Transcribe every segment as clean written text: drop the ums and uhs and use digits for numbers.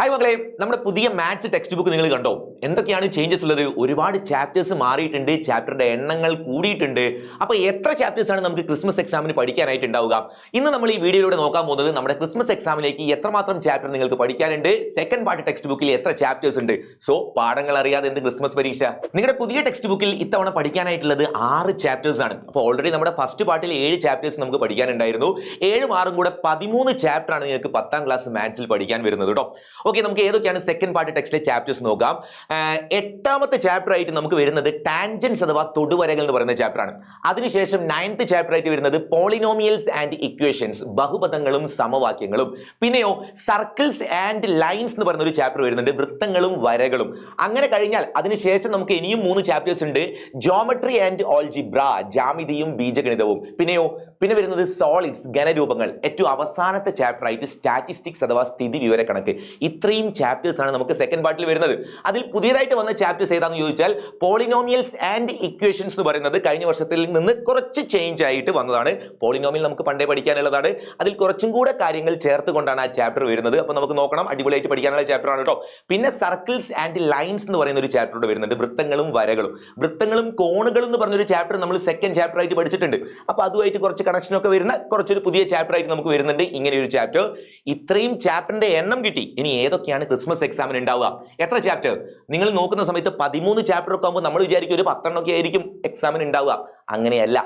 Hi മക്കളെ, നമ്മുടെ പുതിയ മാത്സ് ടെക്സ്റ്റ് ബുക്ക് നിങ്ങൾ കണ്ടോ? എന്തൊക്കെയാണ് ചേഞ്ചസ് ഉള്ളത്? ഒരുപാട് ചാപ്റ്റേഴ്സ് മാറിയിട്ടുണ്ട്, ചാപ്റ്ററുടെ എണ്ണങ്ങൾ കൂടിയിട്ടുണ്ട്. അപ്പൊ എത്ര ചാപ്റ്റേഴ്സ് ആണ് നമുക്ക് ക്രിസ്മസ് എക്സാമിന് പഠിക്കാനായിട്ട് ഉണ്ടാവുക? ഇന്ന് നമ്മൾ ഈ വീഡിയോയിലൂടെ നോക്കാൻ പോകുന്നത് നമ്മുടെ ക്രിസ്മസ് എക്സാമിലേക്ക് എത്രമാത്രം ചാപ്റ്റർ നിങ്ങൾക്ക് പഠിക്കാനുണ്ട്, സെക്കൻഡ് പാർട്ട് ടെക്സ്റ്റ് ബുക്കിൽ എത്ര ചാപ്റ്റേഴ്സ് ഉണ്ട്. സോ പാഠങ്ങൾ അറിയാതെ എന്ത് ക്രിസ്മസ് പരീക്ഷ? നിങ്ങളുടെ പുതിയ ടെക്സ്റ്റ് ബുക്കിൽ ഇത്തവണ പഠിക്കാനായിട്ടുള്ളത് 6 ചാപ്റ്റേഴ്സ് ആണ്. അപ്പോൾ ഓൾറെഡി നമ്മുടെ ഫസ്റ്റ് പാർട്ടിൽ 7 ചാപ്റ്റേഴ്സ് നമുക്ക് പഠിക്കാനുണ്ടായിരുന്നു. 7 6 കൂടെ 13 ചാപ്റ്റർ ആണ് നിങ്ങൾക്ക് 10ാം ക്ലാസ് മാത്സിൽ പഠിക്കാൻ വരുന്നത് കേട്ടോ. ഓക്കെ, നമുക്ക് ഏതൊക്കെയാണ് സെക്കൻഡ് പാർട്ട് ടെക്സ്റ്റിലെ ചാപ്റ്റേഴ്സ് നോക്കാം. 8ാമത്തെ ചാപ്റ്റർ ആയിട്ട് നമുക്ക് വരുന്നത് ടാൻജൻസ് അഥവാ തൊടുവരകൾ എന്ന് പറയുന്ന ചാപ്റ്റർ ആണ്. അതിനുശേഷം 9th ചാപ്റ്റർ ആയിട്ട് വരുന്നത് പോളിനോമിയൽസ് ആൻഡ് ഇക്വേഷൻസ്, ബഹുപദങ്ങളും സമവാക്യങ്ങളും. പിന്നെയോ സർക്കിൾസ് ആൻഡ് ലൈൻസ് എന്ന് പറയുന്ന ഒരു ചാപ്റ്റർ വരുന്നുണ്ട്, വൃത്തങ്ങളും വരകളും. അങ്ങനെ കഴിഞ്ഞാൽ അതിനുശേഷം നമുക്ക് ഇനിയും 3 ചാപ്റ്റേഴ്സ് ഉണ്ട്, ജോമെട്രി ആൻഡ് ഓൾജിബ്ര, ജാമിതിയും ബീജഗണിതവും. പിന്നെ വരുന്നത് സോളിഡ്സ്, ഘനരൂപങ്ങൾ. ഏറ്റവും അവസാനത്തെ ചാപ്റ്റർ ആയിട്ട് സ്റ്റാറ്റിസ്റ്റിക്സ് അഥവാ സ്ഥിതി വിവരക്കണക്ക്. ഇത്രയും ചാപ്റ്റേഴ്സ് ആണ് നമുക്ക് സെക്കൻഡ് പാർട്ടിൽ വരുന്നത്. അതിൽ പുതിയതായിട്ട് വന്ന ചാപ്റ്റേഴ്സ് ഏതാണെന്ന് ചോദിച്ചാൽ പോളിനോമിയൽസ് ആൻഡ് ഇക്വേഷൻസ് എന്ന് പറയുന്നത് കഴിഞ്ഞ വർഷത്തിൽ നിന്ന് കുറച്ച് ചേഞ്ച് ആയിട്ട് വന്നതാണ്. പോളിനോമിയൽ നമുക്ക് പണ്ടേ പഠിക്കാനുള്ളതാണ്, അതിൽ കുറച്ചും കൂടെ കാര്യങ്ങൾ ചേർത്തുകൊണ്ടാണ് ആ ചാപ്റ്റർ വരുന്നത്. അപ്പൊ നമുക്ക് നോക്കണം, അടിപൊളിയായിട്ട് പഠിക്കാനുള്ള ചാപ്റ്റർ ആണ് കേട്ടോ. പിന്നെ സർക്കിൾസ് ആൻഡ് ലൈൻസ് എന്ന് പറയുന്ന ഒരു ചാപ്റ്റർ വരുന്നുണ്ട്, വൃത്തങ്ങളും വരകളും. വൃത്തങ്ങളും കോണുകളും എന്ന് പറഞ്ഞൊരു ചാപ്റ്റർ നമ്മൾ സെക്കൻഡ് ചാപ്റ്റർ ആയിട്ട് പഠിച്ചിട്ടുണ്ട്. അപ്പൊ അതുമായിട്ട് കുറച്ച് കണക്ഷൻ ഒക്കെ വരുന്ന കുറച്ചൊരു പുതിയ ചാപ്റ്റർ ആയിട്ട് നമുക്ക് വരുന്നുണ്ട് ഇങ്ങനെ ഒരു ചാപ്റ്റർ. ഇത്രയും ചാപ്റ്ററിന്റെ എണ്ണം കിട്ടി. ഇനി ഏതൊക്കെയാണ് ക്രിസ്മസ് എക്സാമിന് ഉണ്ടാവുക? എത്ര ചാപ്റ്റർ? നിങ്ങൾ നോക്കുന്ന സമയത്ത് 13 ചാപ്റ്റർ ഒക്കെ ആകുമ്പോൾ നമ്മൾ വിചാരിക്കും ഒരു 10 ഒക്കെ ആയിരിക്കും എക്സാമിന് ഉണ്ടാവുക. അങ്ങനെയല്ല,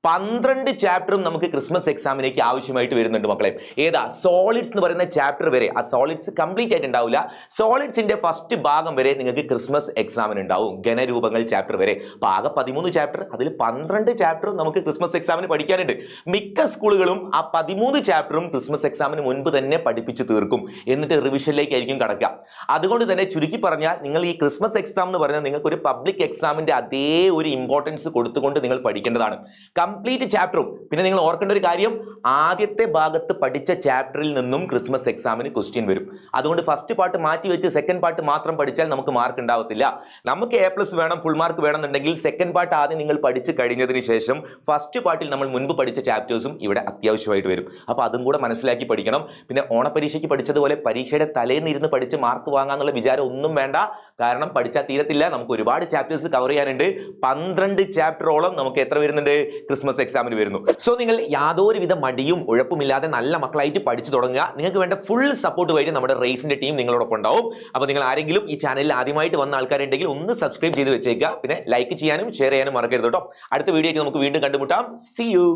12 ചാപ്റ്ററും നമുക്ക് ക്രിസ്മസ് എക്സാമിലേക്ക് ആവശ്യമായിട്ട് വരുന്നുണ്ട് മക്കളെ. ഏതാ? സോളിഡ്സ് എന്ന് പറയുന്ന ചാപ്റ്റർ വരെ. ആ സോളിഡ്സ് കംപ്ലീറ്റ് ആയിട്ട് ഉണ്ടാവില്ല, സോളിഡ്സിന്റെ ഫസ്റ്റ് ഭാഗം വരെ നിങ്ങൾക്ക് ക്രിസ്മസ് എക്സാമിന് ഉണ്ടാവും, ഘനരൂപങ്ങൾ ചാപ്റ്റർ വരെ. അപ്പൊ ആകെ 13 ചാപ്റ്റർ, അതിൽ 12 ചാപ്റ്ററും നമുക്ക് ക്രിസ്മസ് എക്സാമിന് പഠിക്കാനുണ്ട്. മിക്ക സ്കൂളുകളും ആ 13 ചാപ്റ്ററും ക്രിസ്മസ് എക്സാമിന് മുൻപ് തന്നെ പഠിപ്പിച്ച് തീർക്കും, എന്നിട്ട് റിവിഷനിലേക്കായിരിക്കും കടക്കുക. അതുകൊണ്ട് തന്നെ ചുരുക്കി പറഞ്ഞാൽ നിങ്ങൾ ഈ ക്രിസ്മസ് എക്സാം എന്ന് പറഞ്ഞാൽ നിങ്ങൾക്ക് ഒരു പബ്ലിക് എക്സാമിന്റെ അതേ ഒരു ഇമ്പോർട്ടൻസ് കൊടുത്തുകൊണ്ട് നിങ്ങൾ പഠിക്കേണ്ടതാണ്. കംപ്ലീറ്റ് ചാപ്റ്ററും. പിന്നെ നിങ്ങൾ ഓർക്കേണ്ട ഒരു കാര്യം, ആദ്യത്തെ ഭാഗത്ത് പഠിച്ച ചാപ്റ്ററിൽ നിന്നും ക്രിസ്മസ് എക്സാമിന് ക്വസ്റ്റ്യൻ വരും. അതുകൊണ്ട് ഫസ്റ്റ് പാർട്ട് മാറ്റി വെച്ച് സെക്കൻഡ് പാർട്ട് മാത്രം പഠിച്ചാൽ നമുക്ക് മാർക്ക് ഉണ്ടാവത്തില്ല. നമുക്ക് A+ വേണം, ഫുൾ മാർക്ക് വേണമെന്നുണ്ടെങ്കിൽ സെക്കൻഡ് പാർട്ട് ആദ്യം നിങ്ങൾ പഠിച്ചു കഴിഞ്ഞതിന് ശേഷം ഫസ്റ്റ് പാർട്ടിൽ നമ്മൾ മുൻപ് പഠിച്ച ചാപ്റ്റേഴ്സും ഇവിടെ അത്യാവശ്യമായിട്ട് വരും. അപ്പൊ അതും കൂടെ മനസ്സിലാക്കി പഠിക്കണം. പിന്നെ ഓണപരീക്ഷയ്ക്ക് പഠിച്ചതുപോലെ പരീക്ഷയുടെ തലേന്ന് ഇരുന്ന് പഠിച്ച് മാർക്ക് വാങ്ങാന്നുള്ള വിചാരം ഒന്നും വേണ്ട. കാരണം പഠിച്ചാൽ തീരത്തില്ല, നമുക്ക് ഒരുപാട് ചാപ്റ്റേഴ്സ് കവർ ചെയ്യാനുണ്ട്. 12 ചാപ്റ്ററോളം നമുക്ക് എത്ര വരുന്നുണ്ട്? ക്രിസ്മസ് എക്സാമിന് വരുന്നു. സോ നിങ്ങൾ യാതൊരുവിധ മടിയും ഉഴപ്പുമില്ലാതെ നല്ല മക്കളായിട്ട് പഠിച്ചു തുടങ്ങുക. നിങ്ങൾക്ക് വേണ്ട ഫുൾ സപ്പോർട്ടുമായിട്ട് നമ്മുടെ റേസിന്റെ ടീം നിങ്ങളോടൊപ്പം ഉണ്ടാവും. അപ്പൊ നിങ്ങൾ ആരെങ്കിലും ഈ ചാനലിൽ ആദ്യമായിട്ട് വന്ന ആൾക്കാരുണ്ടെങ്കിൽ ഒന്ന് സബ്സ്ക്രൈബ് ചെയ്ത് വെച്ചേക്കുക. പിന്നെ ലൈക്ക് ചെയ്യാനും ഷെയർ ചെയ്യാനും മറക്കരുത് കേട്ടോ. അടുത്ത വീഡിയോ നമുക്ക് വീണ്ടും കണ്ടുമുട്ടാം. See you.